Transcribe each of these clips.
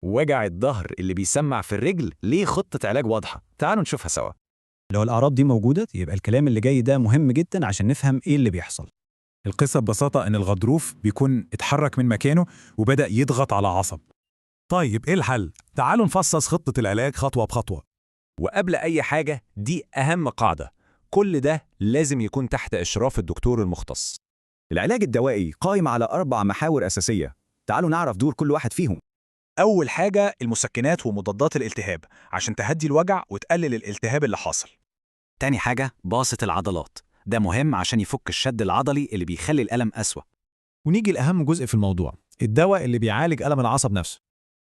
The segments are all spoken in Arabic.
وجع الظهر اللي بيسمع في الرجل ليه خطة علاج واضحة، تعالوا نشوفها سوا. لو الأعراض دي موجودة يبقى الكلام اللي جاي ده مهم جدا عشان نفهم إيه اللي بيحصل. القصة ببساطة إن الغضروف بيكون اتحرك من مكانه وبدأ يضغط على عصب. طيب إيه الحل؟ تعالوا نفصص خطة العلاج خطوة بخطوة. وقبل أي حاجة دي أهم قاعدة، كل ده لازم يكون تحت إشراف الدكتور المختص. العلاج الدوائي قائم على 4 محاور أساسية، تعالوا نعرف دور كل واحد فيهم. أول حاجة المسكنات ومضادات الالتهاب عشان تهدي الوجع وتقلل الالتهاب اللي حاصل. تاني حاجة باسط العضلات، ده مهم عشان يفك الشد العضلي اللي بيخلي الألم أسوأ. ونيجي لأهم جزء في الموضوع، الدواء اللي بيعالج ألم العصب نفسه.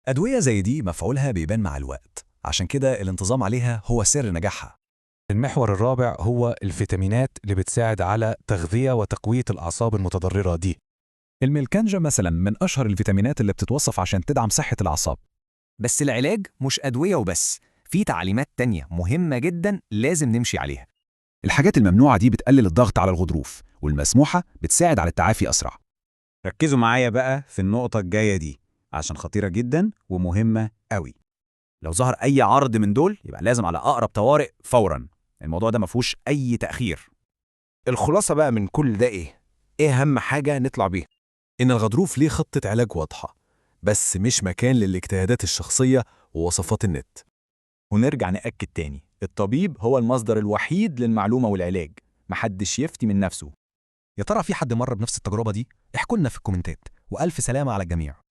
أدوية زي دي مفعولها بيبان مع الوقت، عشان كده الانتظام عليها هو سر نجاحها. المحور الرابع هو الفيتامينات اللي بتساعد على تغذية وتقوية الأعصاب المتضررة دي. الملكنجة مثلا من أشهر الفيتامينات اللي بتتوصف عشان تدعم صحة الأعصاب. بس العلاج مش أدوية وبس، في تعليمات تانية مهمة جدا لازم نمشي عليها. الحاجات الممنوعة دي بتقلل الضغط على الغضروف، والمسموحة بتساعد على التعافي أسرع. ركزوا معايا بقى في النقطة الجاية دي عشان خطيرة جدا ومهمة قوي. لو ظهر أي عرض من دول يبقى لازم على أقرب طوارئ فورا، الموضوع ده مفهوش أي تأخير. الخلاصة بقى من كل ده إيه أهم حاجة نطلع بيها؟ إن الغضروف ليه خطة علاج واضحة، بس مش مكان للاجتهادات الشخصية ووصفات النت. ونرجع نأكد تاني، الطبيب هو المصدر الوحيد للمعلومة والعلاج، محدش يفتي من نفسه. يا ترى في حد مر بنفس التجربة دي؟ احكوا لنا في الكومنتات، وألف سلامة على الجميع.